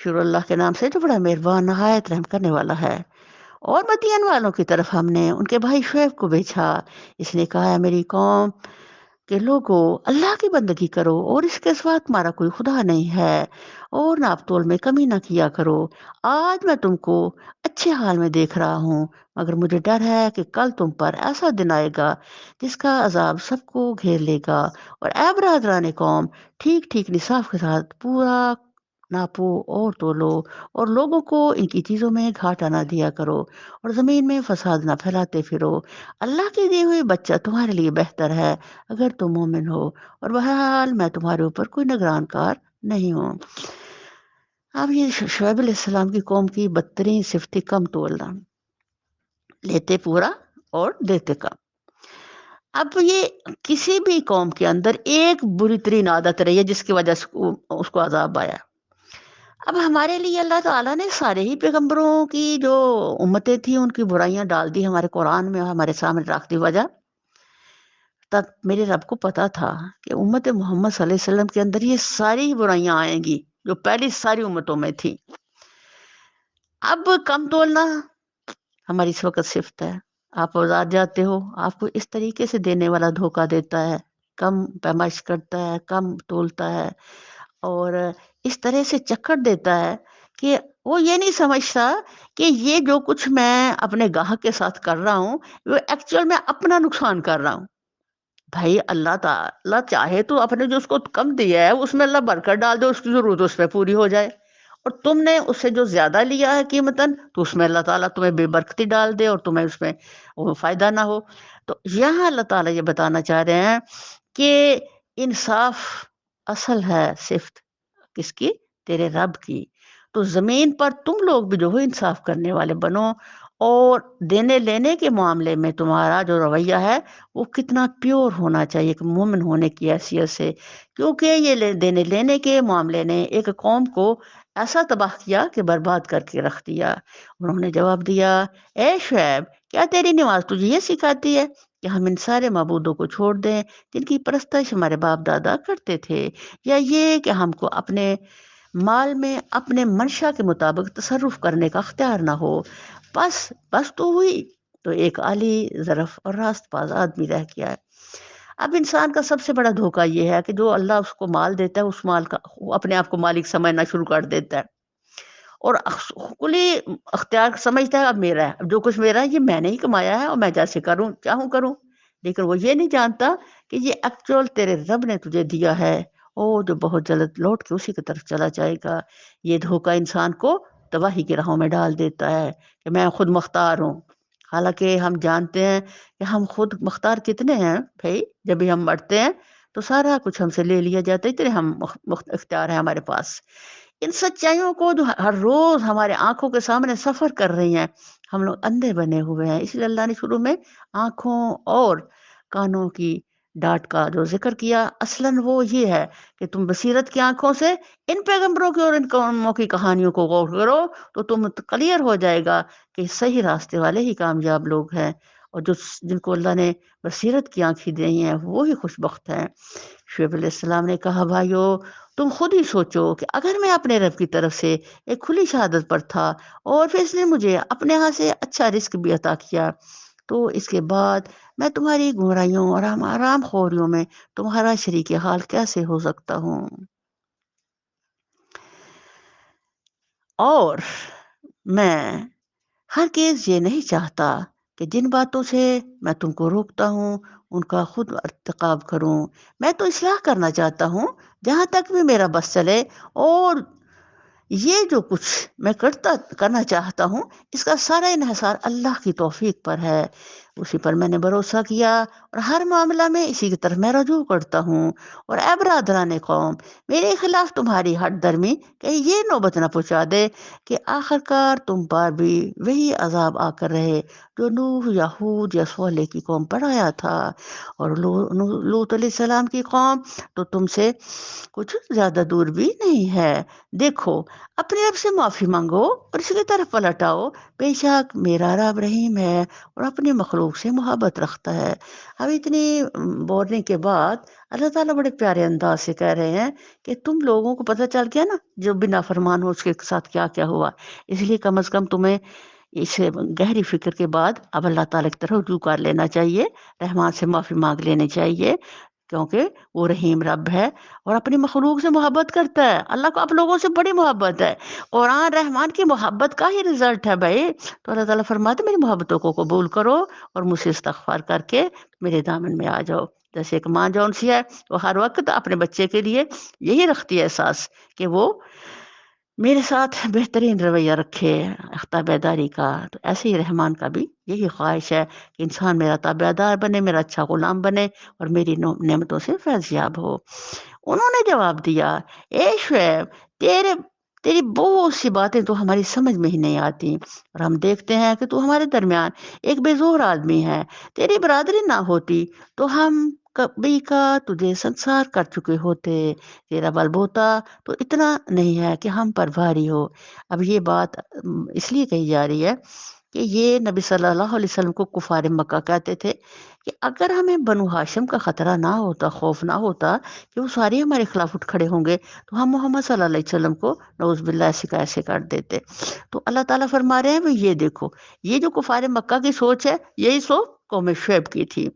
شروع اللہ کے نام سے جو بڑا مہربان نہایت رحم کرنے والا ہے۔ اور مدین والوں کی طرف ہم نے ان کے بھائی شعیب کو بھیجا۔ اس نے کہا ہے میری قوم کہ لوگو اللہ کی بندگی کرو اور اس کے سوا تمہارا کوئی خدا نہیں ہے، اور ناپ تول میں کمی نہ کیا کرو۔ آج میں تم کو اچھے حال میں دیکھ رہا ہوں، مگر مجھے ڈر ہے کہ کل تم پر ایسا دن آئے گا جس کا عذاب سب کو گھیر لے گا۔ اور اے برادران قوم، ٹھیک ٹھیک نصاب کے ساتھ پورا ناپو اور تولو، اور لوگوں کو ان کی چیزوں میں گھاٹا نہ دیا کرو، اور زمین میں فساد نہ پھیلاتے پھرو۔ اللہ کی دی ہوئی بچہ تمہارے لیے بہتر ہے اگر تم مومن ہو، اور بہرحال میں تمہارے اوپر کوئی نگران کار نہیں ہوں۔ اب یہ شعیب علیہ السلام کی قوم کی بدترین صفت تھی کم تولنا، لیتے پورا اور دیتے کم۔ اب یہ کسی بھی قوم کے اندر ایک بری ترین عادت رہی ہے جس کی وجہ سے اس کو عذاب آیا۔ اب ہمارے لیے اللہ تعالیٰ نے سارے ہی پیغمبروں کی جو امتیں تھیں ان کی برائیاں ڈال دی ہمارے قرآن میں، ہمارے سامنے رکھ دی وجہ۔ تب میرے رب کو پتا تھا کہ امت محمد صلی اللہ علیہ وسلم کے اندر یہ ساری برائیاں آئیں گی جو پہلی ساری امتوں میں تھی۔ اب کم تولنا ہماری اس وقت صفت ہے۔ آپ بازار جاتے ہو، آپ کو اس طریقے سے دینے والا دھوکہ دیتا ہے، کم پیمائش کرتا ہے، کم تولتا ہے، اور اس طرح سے چکر دیتا ہے کہ وہ یہ نہیں سمجھتا کہ یہ جو کچھ میں اپنے گاہک کے ساتھ کر رہا ہوں وہ ایکچوئل میں اپنا نقصان کر رہا ہوں۔ بھائی اللہ تعالیٰ چاہے تو اپنے جو اس کو کم دیا ہے اس میں اللہ برکت ڈال دے، اس کی ضرورت اس پہ پوری ہو جائے، اور تم نے اس سے جو زیادہ لیا ہے قیمتاً تو اس میں اللہ تعالیٰ تمہیں بے برکتی ڈال دے اور تمہیں اس میں وہ فائدہ نہ ہو۔ تو یہاں اللہ تعالیٰ یہ بتانا چاہ رہے ہیں کہ انصاف اصل ہے صفت کس کی؟ تیرے رب کی۔ تو زمین پر تم لوگ بھی جو ہو انصاف کرنے والے بنو، اور دینے لینے کے معاملے میں تمہارا جو رویہ ہے وہ کتنا پیور ہونا چاہیے کہ مومن ہونے کی حیثیت سے، کیونکہ یہ دینے لینے کے معاملے نے ایک قوم کو ایسا تباہ کیا کہ برباد کر کے رکھ دیا۔ انہوں نے جواب دیا، اے شعیب، کیا تیری نماز تجھے یہ سکھاتی ہے کہ ہم ان سارے معبودوں کو چھوڑ دیں جن کی پرستش ہمارے باپ دادا کرتے تھے، یا یہ کہ ہم کو اپنے مال میں اپنے منشا کے مطابق تصرف کرنے کا اختیار نہ ہو؟ بس تو ہوئی تو ایک عالی ظرف اور راست باز آدمی رہ گیا ہے۔ اب انسان کا سب سے بڑا دھوکہ یہ ہے کہ جو اللہ اس کو مال دیتا ہے اس مال کا وہ اپنے آپ کو مالک سمجھنا شروع کر دیتا ہے، اور کلی اختیار سمجھتا ہے اب میرا ہے، اب جو کچھ میرا ہے یہ میں نے ہی کمایا ہے اور میں جیسے کروں چاہوں کروں۔ لیکن وہ یہ نہیں جانتا کہ یہ ایکچوئل تیرے رب نے تجھے دیا ہے، او جو بہت جلد لوٹ کے اسی کی طرف چلا جائے گا۔ یہ دھوکہ انسان کو تباہی کی راہوں میں ڈال دیتا ہے کہ میں خود مختار ہوں، حالانکہ ہم جانتے ہیں کہ ہم خود مختار کتنے ہیں بھائی۔ جب بھی ہم مرتے ہیں تو سارا کچھ ہم سے لے لیا جاتا ہے، اتنے ہم اختیار ہیں ہمارے پاس۔ ان سچائیوں کو جو ہر روز ہمارے آنکھوں کے سامنے سفر کر رہی ہیں، ہم لوگ اندھے بنے ہوئے ہیں۔ اس لیے اللہ نے شروع میں آنکھوں اور کانوں کی ڈاٹ کا جو ذکر کیا، اصلاً وہ یہ ہے کہ تم بصیرت کی آنکھوں سے ان پیغمبروں کی اور ان قوموں کی کہانیوں کو غور کرو تو تم کلیئر ہو جائے گا کہ صحیح راستے والے ہی کامیاب لوگ ہیں، اور جن کو اللہ نے بصیرت کی آنکھیں دی ہیں وہی خوش بخت ہیں۔ شعیب علیہ السلام نے کہا، بھائیو تم خود ہی سوچو کہ اگر میں اپنے رب کی طرف سے ایک کھلی شہادت پر تھا اور پھر اس نے مجھے اپنے ہاں سے اچھا رزق بھی عطا کیا، تو اس کے بعد میں تمہاری گمراہیوں اور آرام خوریوں میں تمہارا شریک حال کیسے ہو سکتا ہوں؟ اور میں ہرگز یہ نہیں چاہتا کہ جن باتوں سے میں تم کو روکتا ہوں ان کا خود ارتکاب کروں۔ میں تو اصلاح کرنا چاہتا ہوں جہاں تک بھی میرا بس چلے، اور یہ جو کچھ میں کرنا چاہتا ہوں اس کا سارا انحصار اللہ کی توفیق پر ہے۔ اسی پر میں نے بھروسہ کیا اور ہر معاملہ میں اسی کی طرف میں رجوع کرتا ہوں۔ اور اے برادران قوم، میرے خلاف تمہاری ہٹ درمی کہیں یہ نوبت نہ پہنچا دے کہ آخر کار تم پر بھی وہی عذاب آ کر رہے جو نوح یا ہود یا صالح کی قوم پر آیا تھا۔ اور لوط علیہ السلام کی قوم تو تم سے کچھ زیادہ دور بھی نہیں ہے۔ دیکھو اپنے رب سے معافی مانگو اور اس کی طرف پلٹ آؤ، بے شک میرا رب رحیم ہے اور اپنی مخلوق سے محبت رکھتا ہے۔ अब इतनी वार्निंग के बाद अल्लाह ताला बड़े प्यारे अंदाज से कह रहे हैं कि तुम लोगों को पता चल गया ना, जो भी नाफरमान हो उसके साथ क्या-क्या हुआ। इसलिए कम से कम तुम्हें इस गहरी फ़िक्र के बाद अब अल्लाह ताला की तरफ रुजू कर लेना चाहिए, रहमान से माफ़ी माँग लेनी चाहिए, क्योंकि वो रहीम रब है और अपनी मखलूक से मोहब्बत करता है। अल्लाह को आप लोगों से बड़ी मोहब्बत है। कुरान रहमान की मोहब्बत का ही रिज़ल्ट है भई। तो अल्लाह ताला फरमाते मेरी मोहब्बतों को कबूल करो और मुझसे इस्तग़फ़ार करके मेरे दामन में आ जाओ। जैसे एक माँ जौन-सी है, वो हर वक़्त अपने बच्चे के लिए यही रखती है एहसास कि वो मेरे साथ बेहतरीन रवैया रखे ताबेदारी का। तो ऐसे ही रहमान का भी यही ख्वाहिश है कि इंसान मेरा ताबेदार बने, मेरा अच्छा गुलाम बने और मेरी नेमतों से फैज़याब हो। उन्होंने जवाब दिया, ए शुएब, तेरे तेरी बहुत सी बातें तो हमारी समझ में ही नहीं आती और हम देखते हैं कि तू हमारे दरमियान एक बेजोर आदमी है। तेरी बरादरी ना होती तो हम कभी का तुझे संसार कर चुके होते। तेरा बलबोता तो इतना नहीं है कि हम पर भारी हो। अब ये बात इसलिए कही जा रही है कि ये नबी सल्लल्लाहु अलैहि वसल्लम को कुफ़ार मक्का कहते थे कि अगर हमें बनु हाशिम का ख़तरा ना होता, खौफ ना होता कि वो सारे हमारे खिलाफ उठ खड़े होंगे, तो हम मोहम्मद सल्लल्लाहु अलैहि वसल्लम को नऊज़ुबिल्लाह ऐसे का ऐसे कर देते। तो अल्लाह ताला फरमा रहे हैं, "वो ये देखो, ये जो कुफ़ार मक्का की सोच है, यही सोच कौम शुएब की थी।"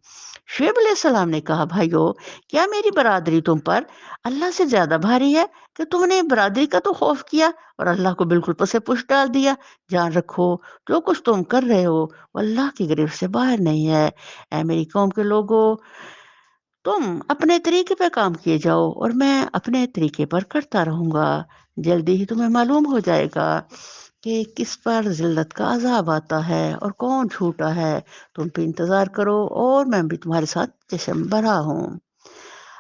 शुएब अलैहिस्सलाम ने कहा, "भाइयों, क्या मेरी बरादरी तुम पर अल्लाह से ज़्यादा भारी है कि तुमने बरादरी का तो खौफ किया और अल्लाह को बिल्कुल पसे-पुश डाल दिया? जान रखो, जो कुछ तुम कर रहे हो, वो अल्लाह की गिरफ्त से बाहर नहीं है। ऐ मेरी कौम के लोगों, तुम अपने तरीके पे काम किए जाओ और मैं अपने तरीके पर करता रहूँगा। जल्दी ही तुम्हें मालूम हो जाएगा कि किस पर ज़िल्लत का अज़ाब आता है और कौन झूठा है। तुम भी इंतज़ार करो और मैं भी तुम्हारे साथ जश्न भरा हूँ।"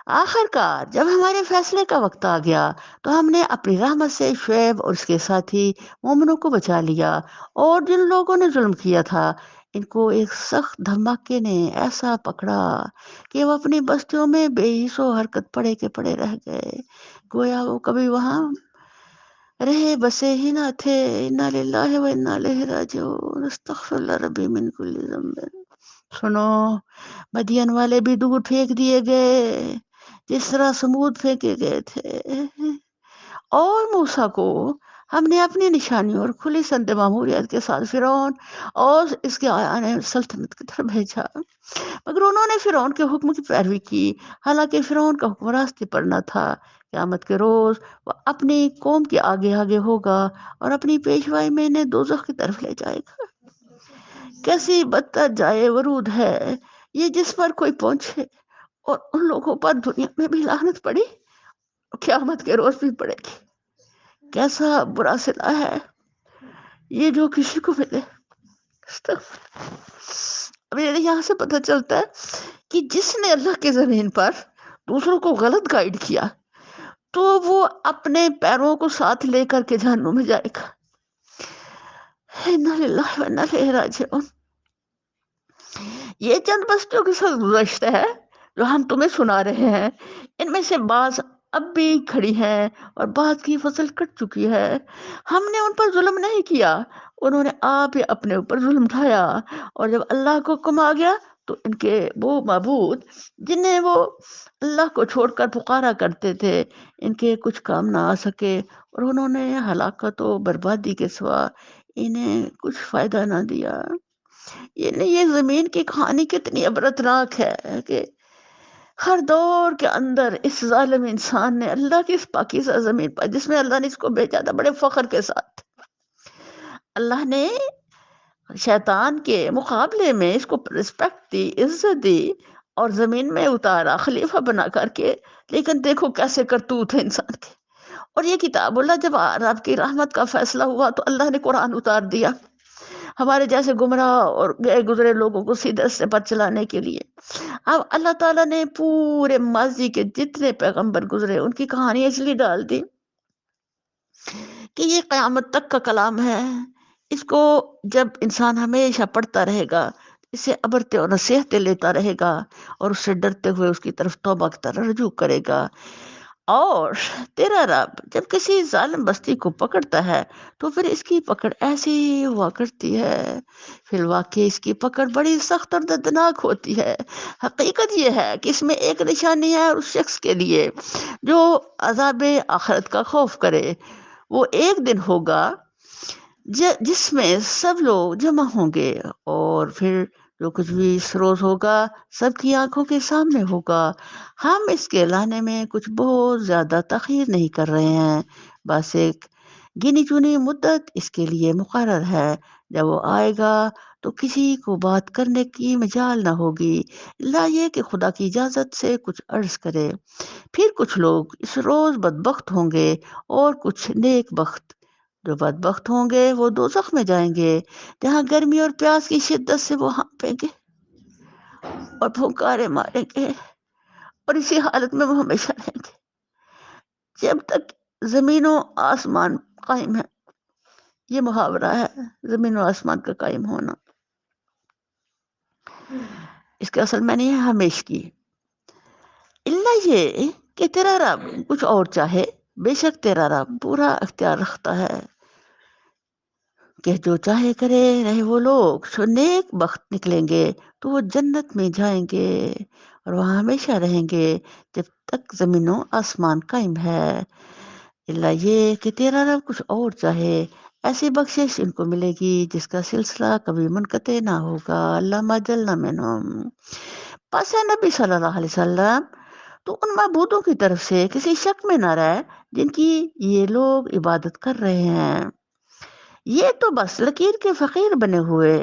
आखिरकार जब हमारे फैसले का वक्त आ गया तो हमने अपनी रहमत से शुएब और उसके साथी मोमिनों को बचा लिया और जिन लोगों ने जुल्म किया था इनको एक सख्त धमाके ने ऐसा पकड़ा कि वो अपनी बस्तियों में बेहिसो हरकत पड़े के पड़े रह गए, गोया वो कभी वहां रहे बसे ही ना थे। इन्ना लिल्लाहि व इन्ना इलैहि राजिऊन, अस्तगफिरुल्लाह रब्बी मिन कुल्ली ज़ंबिन। सुनो, मदियन वाले भी दूर फेंक दिए गए जिस तरह समूद फेंके गए थे, और मूसा को हमने अपनी निशानियों और खुली संद मामूरियत के साथ फिरौन और इसके आने सल्तनत की तरफ भेजा, मगर उन्होंने फिरौन के हुक्म की पैरवी की। हालांकि फिरौन का हुक्म रास्ते पर न था। क़यामत के रोज वो अपनी कौम के आगे आगे होगा और अपनी पेशवाई में इन्हें दोज़ख की तरफ ले जाएगा। कैसी बदतर जाए वरूद है ये जिस पर कोई पहुंचे, और उन लोगों पर दुनिया में भी लानत पड़ी, क़यामत के रोज भी पड़ेगी। कैसा बुरा सिला है ये जो किसी को मिले। अब ये यहाँ से पता चलता है कि जिसने अल्लाह की ज़मीन पर दूसरों को गलत गाइड किया, तो वो अपने पैरों को साथ लेकर के जहन्नुम में जाएगा। इन्ना लिल्लाहि व इन्ना इलैहि राजिऊन। ये चंद बस्तियों के साथ गुज़श्त है जो हम तुम्हें सुना रहे हैं। इनमें से बाज़ अब भी खड़ी हैं और बाज़ की फसल कट चुकी है। हमने उन पर ज़ुल्म नहीं किया, उन्होंने आप ही अपने ऊपर ज़ुल्म ढाया। और जब अल्लाह को हुक्म आ गया तो इनके वो माबूद जिन्हें वो अल्लाह को छोड़कर पुकारा करते थे, इनके कुछ काम ना आ सके और उन्होंने हलाकत और बर्बादी के सिवा इन्हें कुछ फ़ायदा ना दिया। ये ज़मीन की कहानी कितनी इबरतनाक है कि हर दौर के अंदर इस ज़ालिम इंसान ने अल्लाह की इस पाकीज़ा ज़मीन पर, जिसमें अल्लाह ने इसको भेजा था बड़े फ़ख्र के साथ, अल्लाह ने शैतान के मुकाबले में इसको रिस्पेक्ट दी, इज़्ज़त दी और ज़मीन में उतारा खलीफा बना करके। लेकिन देखो कैसे करतूत है इंसान के। और ये किताबुल्लाह जब रब की रहमत का फ़ैसला हुआ तो अल्लाह ने कुरान उतार दिया हमारे जैसे गुमराह और गए गुजरे लोगों को सीधे रास्ते पर चलाने के लिए। अब अल्लाह ताला ने पूरे माजी के जितने पैगंबर गुजरे उनकी कहानी इसलिए डाल दी कि ये क़यामत तक का कलाम है। इसको जब इंसान हमेशा पढ़ता रहेगा, इससे अबरते और नसीहतें लेता रहेगा और उससे डरते हुए उसकी तरफ तौबा की तरफ रुजू करेगा। اور تیرا رب جب کسی ظالم بستی کو پکڑتا ہے تو پھر اس کی پکڑ ایسی ہی ہوا کرتی ہے، فی الواقع اس کی پکڑ بڑی سخت اور دردناک ہوتی ہے۔ حقیقت یہ ہے کہ اس میں ایک نشانی ہے اس شخص کے لیے جو عذاب آخرت کا خوف کرے۔ وہ ایک دن ہوگا جس میں سب لوگ جمع ہوں گے، اور پھر جو کچھ بھی اس روز ہوگا سب کی آنکھوں کے سامنے ہوگا۔ ہم اس کے لانے میں کچھ بہت زیادہ تاخیر نہیں کر رہے ہیں، بس ایک گنی چنی مدت اس کے لیے مقرر ہے۔ جب وہ آئے گا تو کسی کو بات کرنے کی مجال نہ ہوگی الا یہ کہ خدا کی اجازت سے کچھ عرض کرے۔ پھر کچھ لوگ اس روز بدبخت ہوں گے اور کچھ نیک بخت۔ جو بدبخت ہوں گے وہ دوزخ میں جائیں گے، جہاں گرمی اور پیاس کی شدت سے وہ ہانپیں گے اور پھنکارے ماریں گے، اور اسی حالت میں وہ ہمیشہ رہیں گے جب تک زمین و آسمان قائم ہے۔ یہ محاورہ ہے، زمین و آسمان کا قائم ہونا۔ اس کے اصل میں نہیں ہے ہمیش کی، اللہ یہ کہ تیرا رب کچھ اور چاہے، بے شک تیرا رب پورا اختیار رکھتا ہے کہ جو چاہے کرے رہے۔ وہ لوگ جو نیک بخت نکلیں گے تو وہ جنت میں جائیں گے اور وہاں ہمیشہ رہیں گے جب تک زمین و آسمان قائم ہے۔ اللہ یہ کہ تیرا رب کچھ اور چاہے، ایسی بخشش ان کو ملے گی جس کا سلسلہ کبھی منقطع نہ ہوگا۔ اللہ جلنا منہم۔ پس اے نبی صلی اللہ علیہ وسلم تو ان معبودوں کی طرف سے کسی شک میں نہ رہے جن کی یہ لوگ عبادت کر رہے ہیں، یہ تو بس لکیر کے فقیر بنے ہوئے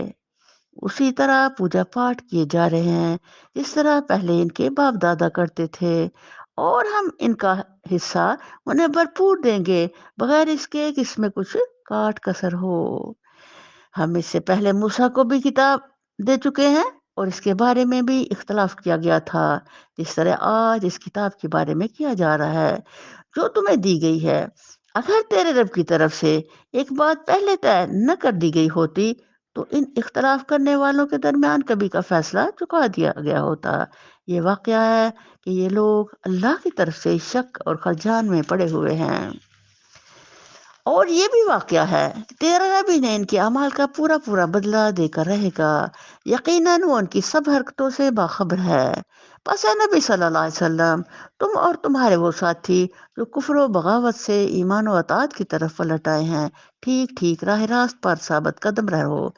اسی طرح پوجا پاٹ کیے جا رہے ہیں جس طرح پہلے ان کے باپ دادا کرتے تھے، اور ہم ان کا حصہ انہیں بھرپور دیں گے بغیر اس کے کہ اس میں کچھ کاٹ کسر ہو۔ ہم اس سے پہلے موسیٰ کو بھی کتاب دے چکے ہیں اور اس کے بارے میں بھی اختلاف کیا گیا تھا، جس طرح آج اس کتاب کے بارے میں کیا جا رہا ہے جو تمہیں دی گئی ہے۔ اگر تیرے رب کی طرف سے ایک بات پہلے طے نہ کر دی گئی ہوتی تو ان اختلاف کرنے والوں کے درمیان کبھی کا فیصلہ چکا دیا گیا ہوتا۔ یہ واقعہ ہے کہ یہ لوگ اللہ کی طرف سے شک اور خلجان میں پڑے ہوئے ہیں، اور یہ بھی واقعہ ہے کہ تیرا رب انہیں ان کے اعمال کا پورا پورا بدلہ دے کر رہے گا، یقیناً وہ ان کی سب حرکتوں سے باخبر ہے۔ پس اے نبی صلی اللہ علیہ وسلم تم اور تمہارے وہ ساتھی جو کفر و بغاوت سے ایمان و اطاعت کی طرف پلٹ آئے ہیں، ٹھیک ٹھیک راہ راست پر ثابت قدم رہو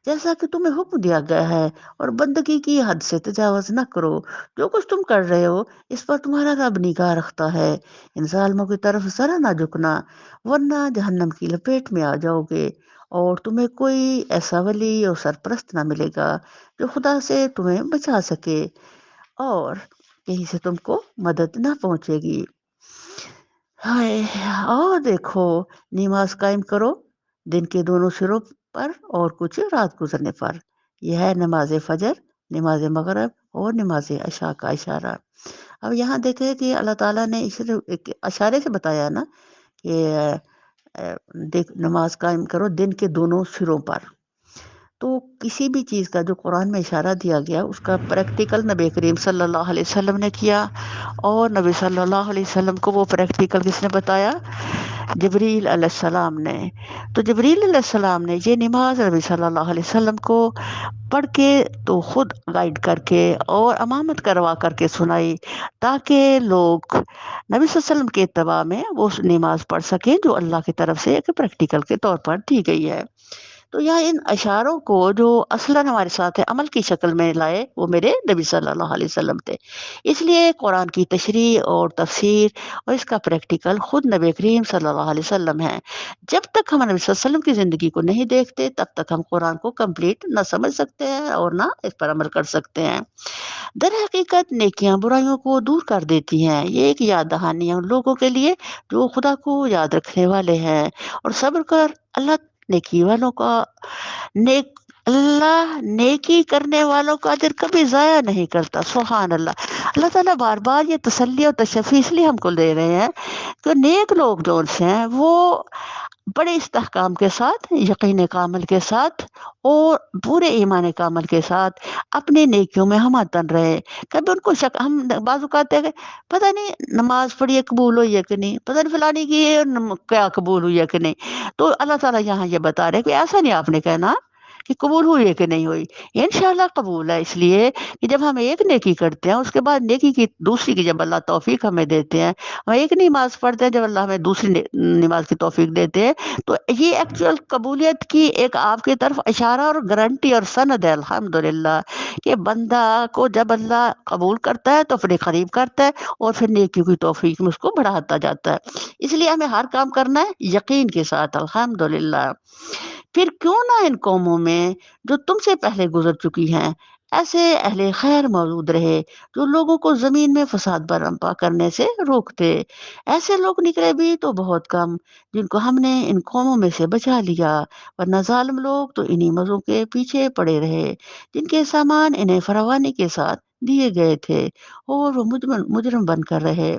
جیسا کہ تمہیں حکم دیا گیا ہے، اور بندگی کی حد سے تجاوز نہ کرو۔ جو کچھ تم کر رہے ہو اس پر تمہارا رب نگاہ رکھتا ہے۔ ان ظالموں کی طرف ذرا نہ جھکنا ورنہ جہنم کی لپیٹ میں آ جاؤ گے، اور تمہیں کوئی ایسا ولی اور سرپرست نہ ملے گا جو خدا سے تمہیں بچا سکے، اور کہیں سے تم کو مدد نہ پہنچے گی۔ ہائے، اور دیکھو، نماز قائم کرو دن کے دونوں سروں پر اور کچھ رات گزرنے پر۔ یہ ہے نماز فجر، نماز مغرب اور نماز عشاء کا اشارہ۔ اب یہاں دیکھیں کہ اللہ تعالیٰ نے ایک اشارے سے بتایا نا کہ دیکھ نماز قائم کرو دن کے دونوں سروں پر۔ تو کسی بھی چیز کا جو قرآن میں اشارہ دیا گیا اس کا پریکٹیکل نبی کریم صلی اللہ علیہ وسلم نے کیا، اور نبی صلی اللہ علیہ وسلم کو وہ پریکٹیکل کس نے بتایا؟ جبریل علیہ السلام نے۔ تو جبریل علیہ السلام نے یہ نماز نبی صلی اللہ علیہ وسلم کو پڑھ کے تو خود گائیڈ کر کے اور امامت کروا کر کے سنائی، تاکہ لوگ نبی صلی اللہ علیہ وسلم کے اتباع میں وہ نماز پڑھ سکیں جو اللہ کی طرف سے ایک پریکٹیکل کے طور پر دی گئی ہے۔ تو یہاں ان اشاروں کو جو اصلاً ہمارے ساتھ عمل کی شکل میں لائے وہ میرے نبی صلی اللہ علیہ وسلم تھے، اس لیے قرآن کی تشریح اور تفسیر اور اس کا پریکٹیکل خود نبی کریم صلی اللہ علیہ وسلم ہے۔ جب تک ہم نبی صلی اللہ علیہ وسلم کی زندگی کو نہیں دیکھتے تب تک ہم قرآن کو کمپلیٹ نہ سمجھ سکتے ہیں اور نہ اس پر عمل کر سکتے ہیں۔ در حقیقت نیکیاں برائیوں کو دور کر دیتی ہیں، یہ ایک یاد دہانی ہے ان لوگوں کے لیے جو خدا کو یاد رکھنے والے ہیں اور صبر کر اللہ نیکی والوں کا اللہ نیکی کرنے والوں کا اجر کبھی ضائع نہیں کرتا۔ سبحان اللہ۔ اللہ تعالیٰ بار بار یہ تسلی اور تشفی اس لیے ہم کو دے رہے ہیں کہ نیک لوگ جو ہیں وہ बड़े इस्तेहकाम के साथ, यकीन कामिल के साथ और पूरे ईमान कामिल के साथ अपनी नेकियों में हम तन रहे। कभी उनको शक हम बाज़ औक़ात है कि पता नहीं नमाज़ पढ़ी है कबूल हुई है कि नहीं, पता नहीं फलानी की ये क्या कबूल हुई है कि नहीं। तो अल्लाह ताला यहाँ ये बता रहे हैं कि ऐसा नहीं आपने कहना कि कबूल हुई है कि नहीं हुई। इंशाअल्लाह कबूल है, इसलिए कि जब हम एक नेकी करते हैं उसके बाद नेकी की दूसरी की जब अल्लाह तौफ़ीक हमें देते हैं, हम एक नमाज़ पढ़ते हैं जब अल्लाह हमें दूसरी नमाज़ की तौफ़ीक देते हैं, तो ये एक्चुअल कबूलियत की एक आपकी तरफ इशारा और गारंटी और सनद है अल्हम्दुलिल्लाह कि बंदा को जब अल्लाह कबूल करता है तो अपने करीब करता है और फिर नेकी की तौफ़ीक में उसको बढ़ाता जाता है। इसलिए हमें हर काम करना है यकीन के साथ अल्हम्दुलिल्लाह। फिर क्यों ना इन कौमों में जो तुमसे पहले गुज़र चुकी हैं, ऐसे अहले खैर मौजूद रहे, जो लोगों को ज़मीन में फ़साद बरपा करने से रोकते। ऐसे लोग निकले भी तो बहुत कम, जिनको हमने इन कौमों में से बचा लिया, वरना ज़ालिम लोग तो इन्हीं मज़ों के पीछे पड़े रहे, जिनके सामान इन्हें फ़रावानी के साथ दिए गए थे और वो मुजरिम बनकर रहे।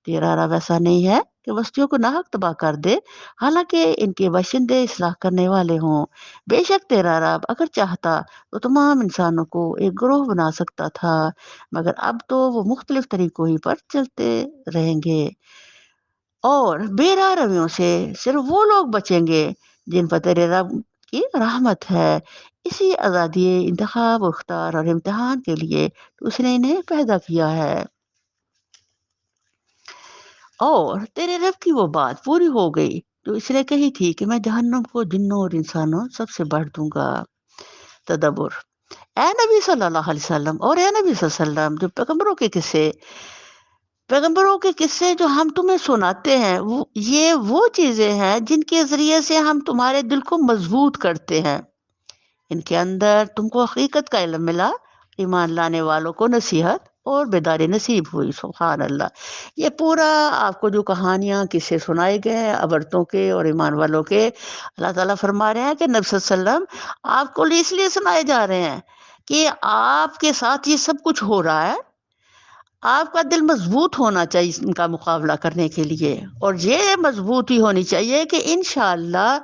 तेरा रब ऐसा नहीं है कि बस्तियों को नाहक तबाह कर दे, हालांकि इनके बाशिंदे इसलाह करने वाले हों। बेशक तेरा रब अगर चाहता तो तमाम इंसानों को एक ग्रोह बना सकता था, मगर अब तो वो मुख्तलिफ तरीकों ही पर चलते रहेंगे और बेराह रवियों से सिर्फ वो लोग बचेंगे जिन पर तेरे रब की रहमत है। इसी आज़ादी इंतखाब उख्तार और इम्तिहान के लिए तो उसने इन्हें पैदा किया है। और तेरे रब की वो बात पूरी हो गई जो इसने कही थी कि मैं जहन्नम को जिन्नों और इंसानों सबसे बढ़ दूंगा। तदब्बुर। ए नबी सल्लल्लाहु अलैहि वसल्लम और ए नबी सल्लल्लाहु अलैहि वसल्लम, जो पैगंबरों के किस्से जो हम तुम्हें सुनाते हैं वो चीजें हैं जिनके जरिए से हम तुम्हारे दिल को मजबूत करते हैं। इनके अंदर तुमको हकीकत का इल्म मिला, ईमान लाने वालों को नसीहत और बेदारी नसीब हुई। सुभान अल्लाह। ये पूरा आपको जो कहानियाँ किस्से सुनाए गए हैं अबरतों के और ईमान वालों के, अल्लाह ताला फरमा रहे हैं कि नबी सल्लल्लाहु अलैहि वसल्लम आपको इसलिए सुनाए जा रहे हैं कि आपके साथ ये सब कुछ हो रहा है, आपका दिल मजबूत होना चाहिए इनका मुकाबला करने के लिए, और ये मजबूती होनी चाहिए कि इंशाअल्लाह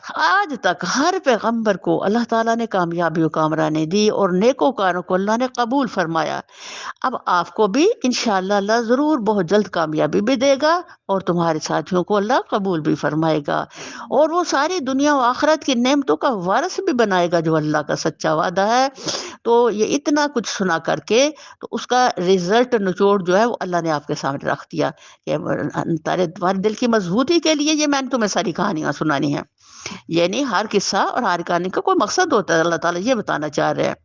आज तक हर पैगंबर को अल्लाह ताला ने कामयाबी और कामरानी दी और नेकोकारों को अल्लाह ने कबूल फरमाया। अब आपको भी इंशाअल्लाह अल्लाह ज़रूर बहुत जल्द कामयाबी भी देगा और तुम्हारे साथियों को अल्लाह कबूल भी फरमाएगा और वो सारी दुनिया और आखिरत की नेमतों का वारिस भी बनाएगा जो अल्लाह का सच्चा वादा है। तो ये इतना कुछ सुना करके तो उसका रिजल्ट निचोड़ जो है वो अल्लाह ने आपके सामने रख दिया कि तारे तुम्हारे दिल की मजबूती के लिए ये मैंने तुम्हें सारी कहानियां सुनानी है। यानी हर किस्सा और हर कहानी का कोई मकसद होता है, अल्लाह ताला ये बताना चाह रहे हैं।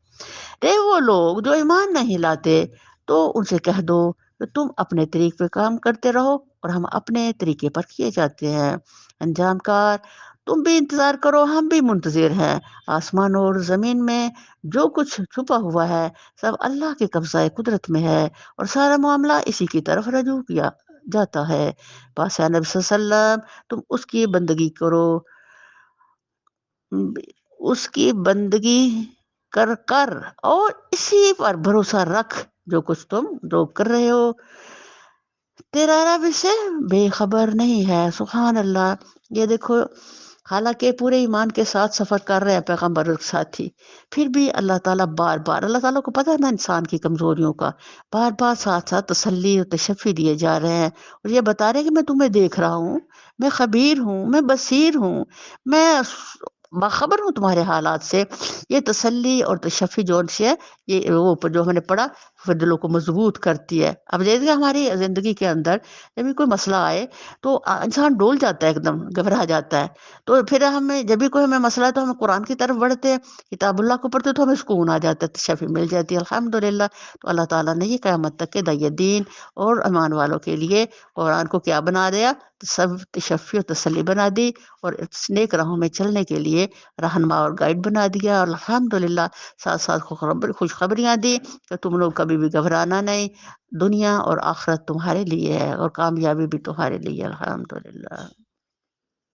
रे वो लोग जो ईमान नहीं लाते तो उनसे कह दो कि तुम अपने तरीके पे काम करते रहो और हम अपने तरीके पर किए जाते हैं अंजाम कार। तुम भी इंतजार करो, हम भी मुंतजिर हैं। आसमान और जमीन में जो कुछ छुपा हुआ है सब अल्लाह के कब्जा कुदरत में है और सारा मामला इसी की तरफ रजू किया जाता है। बस है नबी सल्लल्लाहु अलैहि वसल्लम, तुम उसकी बंदगी करो, उम, उसकी बंदगी कर कर और इसी पर भरोसा रख, जो कुछ तुम जो कर रहे हो तेरा रब इससे बेखबर नहीं है। सुभान अल्लाह। ये देखो, हालांकि पूरे ईमान के साथ सफर कर रहे हैं पैगंबर के साथी, फिर भी अल्लाह ताला बार बार, अल्लाह ताला को पता है ना इंसान की कमजोरियों का, बार बार साथ साथ तसल्ली और तशफ़ी दिए जा रहे हैं और ये बता रहे हैं कि मैं तुम्हें देख रहा हूँ, मैं खबीर हूँ, मैं बसीर हूँ, मैं बाखबर हूँ तुम्हारे हालात से। ये तसल्ली और तशफ़ी जो उनसे है, ये वो जो हमने पढ़ा वो दिलों को मजबूत करती है। अब जैसे हमारी जिंदगी के अंदर जब भी कोई मसला आए तो इंसान डोल जाता है, एकदम घबरा जाता है। तो फिर हमें जब भी कोई हमें मसला है तो हम कुरान की तरफ बढ़ते हैं, किताबुल्लाह को पढ़ते हैं, तो हमें सुकून आ जाता है, तशफ़ी मिल जाती है अल्हम्दुलिल्लाह। तो अल्लाह ताला ने ये क़यामत तक के दायिए दीन और ईमान वालों के लिए कुरान को क्या बना दिया, सब तशफ़ी और तसल्ली बना दी और नेक राहों में चलने के लिए रहनुमा और गाइड बना दिया और अल्हम्दुलिल्लाह साथ साथ खुशखबरियाँ दी कि तुम लोग कभी भी घबराना नहीं, दुनिया और आखिरत तुम्हारे लिए है और कामयाबी भी तुम्हारे लिए है अल्हम्दुलिल्लाह।